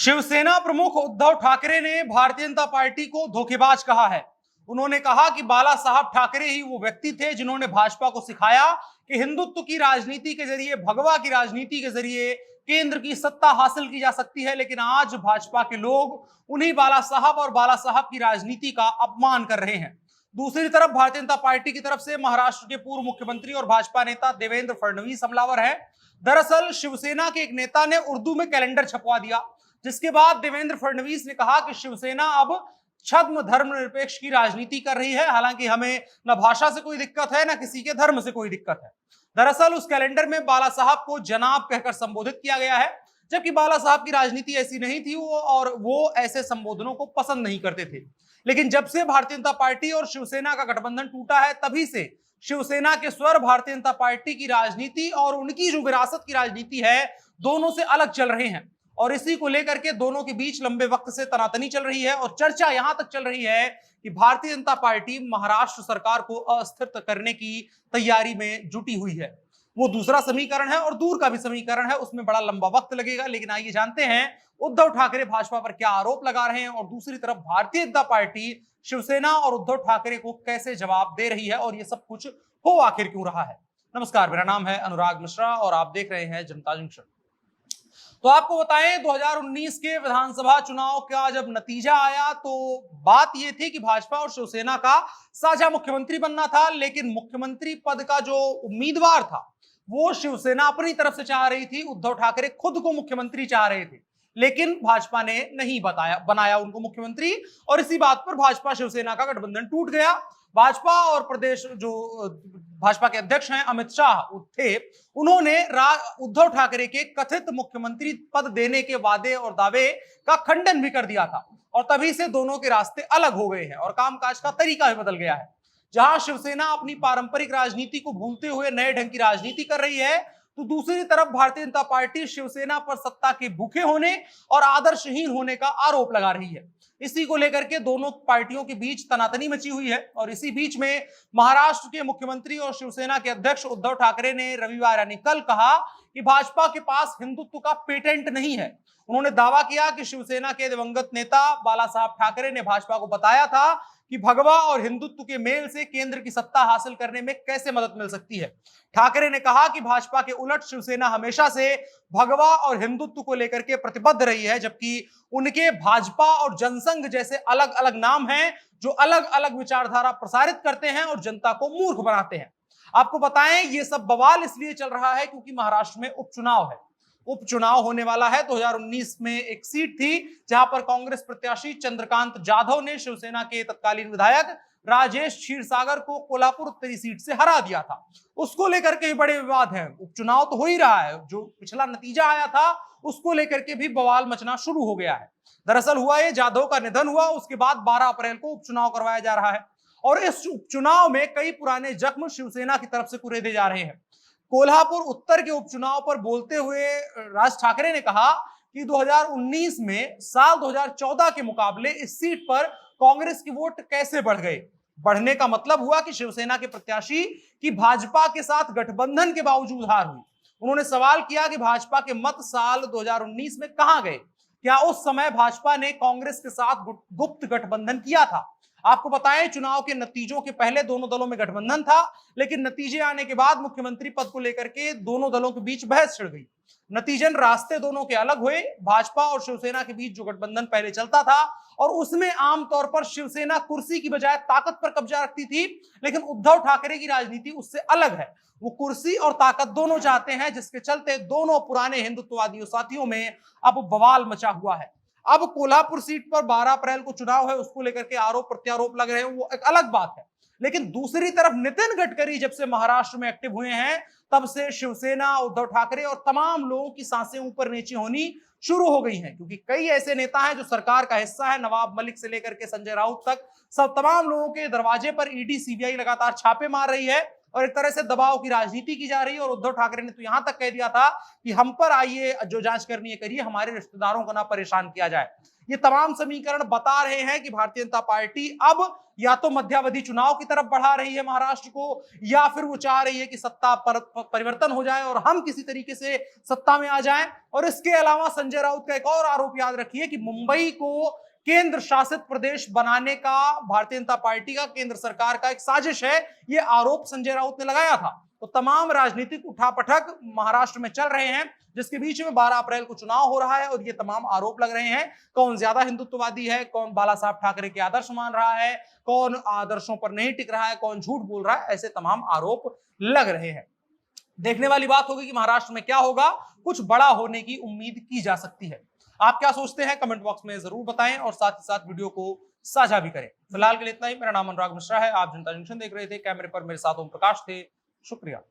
शिवसेना प्रमुख उद्धव ठाकरे ने भारतीय जनता पार्टी को धोखेबाज कहा है। उन्होंने कहा कि बाला साहब ठाकरे ही वो व्यक्ति थे जिन्होंने भाजपा को सिखाया कि हिंदुत्व की राजनीति के जरिए, भगवा की राजनीति के जरिए केंद्र की सत्ता हासिल की जा सकती है। लेकिन आज भाजपा के लोग उन्हीं बाला साहब और बाला साहब की राजनीति का अपमान कर रहे हैं। दूसरी तरफ भारतीय जनता पार्टी की तरफ से महाराष्ट्र के पूर्व मुख्यमंत्री और भाजपा नेता देवेंद्र फडणवीस हमलावर है। दरअसल शिवसेना के एक नेता ने उर्दू में कैलेंडर छपवा दिया, जिसके बाद देवेंद्र फडणवीस ने कहा कि शिवसेना अब छद्म धर्मनिरपेक्ष की राजनीति कर रही है। हालांकि हमें न भाषा से कोई दिक्कत है, न किसी के धर्म से कोई दिक्कत है। दरअसल उस कैलेंडर में बाला साहब को जनाब कहकर संबोधित किया गया है, जबकि बाला साहब की राजनीति ऐसी नहीं थी और वो ऐसे संबोधनों को पसंद नहीं करते थे। लेकिन जब से भारतीय जनता पार्टी और शिवसेना का गठबंधन टूटा है, तभी से शिवसेना के स्वर भारतीय जनता पार्टी की राजनीति और उनकी जो विरासत की राजनीति है, दोनों से अलग चल रहे हैं। और इसी को लेकर के दोनों के बीच लंबे वक्त से तनातनी चल रही है और चर्चा यहां तक चल रही है कि भारतीय जनता पार्टी महाराष्ट्र सरकार को अस्थिर करने की तैयारी में जुटी हुई है। वो दूसरा समीकरण है और दूर का भी समीकरण है, उसमें बड़ा लंबा वक्त लगेगा। लेकिन आइए जानते हैं उद्धव ठाकरे भाजपा पर क्या आरोप लगा रहे हैं और दूसरी तरफ भारतीय जनता पार्टी शिवसेना और उद्धव ठाकरे को कैसे जवाब दे रही है और ये सब कुछ हो आखिर क्यों रहा है। नमस्कार, मेरा नाम है अनुराग मिश्रा और आप देख रहे हैं जनता जंक्शन। तो आपको बताएं, 2019 के विधानसभा चुनाव का जब नतीजा आया तो बात यह थी कि भाजपा और शिवसेना का साझा मुख्यमंत्री बनना था। लेकिन मुख्यमंत्री पद का जो उम्मीदवार था वो शिवसेना अपनी तरफ से चाह रही थी, उद्धव ठाकरे खुद को मुख्यमंत्री चाह रहे थे, लेकिन भाजपा ने नहीं बनाया उनको मुख्यमंत्री। और इसी बात पर भाजपा शिवसेना का गठबंधन टूट गया। भाजपा और प्रदेश जो भाजपा के अध्यक्ष हैं अमित शाह थे, उन्होंने उद्धव ठाकरे के कथित मुख्यमंत्री पद देने के वादे और दावे का खंडन भी कर दिया था। और तभी से दोनों के रास्ते अलग हो गए हैं और कामकाज का तरीका भी बदल गया है। जहां शिवसेना अपनी पारंपरिक राजनीति को भूलते हुए नए ढंग की राजनीति कर रही है, तो दूसरी तरफ भारतीय जनता पार्टी शिवसेना पर सत्ता के भूखे होने और आदर्शहीन होने का आरोप लगा रही है। इसी को लेकर के दोनों पार्टियों के बीच तनातनी मची हुई है। और इसी बीच में महाराष्ट्र के मुख्यमंत्री और शिवसेना के अध्यक्ष उद्धव ठाकरे ने रविवार यानी कल कहा कि भाजपा के पास हिंदुत्व का पेटेंट नहीं है। उन्होंने दावा किया कि शिवसेना के दिवंगत नेता बाला साहब ठाकरे ने भाजपा को बताया था कि भगवा और हिंदुत्व के मेल से केंद्र की सत्ता हासिल करने में कैसे मदद मिल सकती है। ठाकरे ने कहा कि भाजपा के उलट शिवसेना हमेशा से भगवा और हिंदुत्व को लेकर के प्रतिबद्ध रही है, जबकि उनके भाजपा और जनसंघ जैसे अलग अलग नाम हैं जो अलग अलग विचारधारा प्रसारित करते हैं और जनता को मूर्ख बनाते हैं। आपको बताएं, ये सब बवाल इसलिए चल रहा है क्योंकि महाराष्ट्र में उपचुनाव है। उपचुनाव होने वाला है। 2019 में एक सीट थी जहां पर कांग्रेस प्रत्याशी चंद्रकांत जाधव ने शिवसेना के तत्कालीन विधायक राजेश क्षीरसागर को कोल्हापुर उत्तरी सीट से हरा दिया था। उसको लेकर के भी बड़े विवाद हैं। उपचुनाव तो हो ही रहा है, जो पिछला नतीजा आया था उसको लेकर के भी बवाल मचना शुरू हो गया है। दरअसल हुआ ये, जाधव का निधन हुआ, उसके बाद 12 अप्रैल को उपचुनाव करवाया जा रहा है और इस उपचुनाव में कई पुराने जख्म शिवसेना की तरफ से कुरेदे जा रहे हैं। कोल्हापुर उत्तर के उपचुनाव पर बोलते हुए राज ठाकरे ने कहा कि 2019 में साल 2014 के मुकाबले इस सीट पर कांग्रेस की वोट कैसे बढ़ गए। बढ़ने का मतलब हुआ कि शिवसेना के प्रत्याशी की भाजपा के साथ गठबंधन के बावजूद हार हुई। उन्होंने सवाल किया कि भाजपा के मत साल 2019 में कहां गए? क्या उस समय भाजपा ने कांग्रेस के साथ गुप्त गठबंधन किया था? आपको बताएं, चुनाव के नतीजों के पहले दोनों दलों में गठबंधन था, लेकिन नतीजे आने के बाद मुख्यमंत्री पद को लेकर के दोनों दलों के बीच बहस छिड़ गई। नतीजन रास्ते दोनों के अलग हुए। भाजपा और शिवसेना के बीच जो गठबंधन पहले चलता था और उसमें आमतौर पर शिवसेना कुर्सी की बजाय ताकत पर कब्जा रखती थी, लेकिन उद्धव ठाकरे की राजनीति उससे अलग है। वो कुर्सी और ताकत दोनों चाहते हैं, जिसके चलते दोनों पुराने हिंदुत्ववादी साथियों में अब बवाल मचा हुआ है। अब कोल्हापुर सीट पर 12 अप्रैल को चुनाव है, उसको लेकर के आरोप प्रत्यारोप लग रहे हैं, वो एक अलग बात है। लेकिन दूसरी तरफ नितिन गडकरी जब से महाराष्ट्र में एक्टिव हुए हैं, तब से शिवसेना, उद्धव ठाकरे और तमाम लोगों की सांसें ऊपर नीचे होनी शुरू हो गई हैं, क्योंकि कई ऐसे नेता हैं जो सरकार का हिस्सा है। नवाब मलिक से लेकर के संजय राउत तक सब तमाम लोगों के दरवाजे पर ईडी, सीबीआई लगातार छापे मार रही है और एक तरह से दबाव की राजनीति की जा रही है। और उद्धव ठाकरे ने तो यहां तक कह दिया था कि हम पर आइए, जो जांच करनी है करिए, हमारे रिश्तेदारों को ना परेशान किया जाए। ये तमाम समीकरण बता रहे हैं कि भारतीय जनता पार्टी अब या तो मध्यावधि चुनाव की तरफ बढ़ा रही है महाराष्ट्र को, या फिर वो चाह रही है कि सत्ता परिवर्तन हो जाए और हम किसी तरीके से सत्ता में आ जाएं। और इसके अलावा संजय राउत का एक और आरोप याद रखिए कि मुंबई को केंद्र शासित प्रदेश बनाने का भारतीय जनता पार्टी का, केंद्र सरकार का एक साजिश है, ये आरोप संजय राउत ने लगाया था। तो तमाम राजनीतिक उठापटक महाराष्ट्र में चल रहे हैं, जिसके बीच में 12 अप्रैल को चुनाव हो रहा है और ये तमाम आरोप लग रहे हैं। कौन ज्यादा हिंदुत्ववादी है, कौन बाला साहब ठाकरे के आदर्श मान रहा है, कौन आदर्शों पर नहीं टिक रहा है, कौन झूठ बोल रहा है, ऐसे तमाम आरोप लग रहे हैं। देखने वाली बात होगी कि महाराष्ट्र में क्या होगा, कुछ बड़ा होने की उम्मीद की जा सकती है। आप क्या सोचते हैं कमेंट बॉक्स में जरूर बताएं और साथ ही साथ वीडियो को साझा भी करें। फिलहाल के लिए इतना ही। मेरा नाम अनुराग मिश्रा है, आप जनता जंक्शन देख रहे थे। कैमरे पर मेरे साथ ओम प्रकाश थे। शुक्रिया।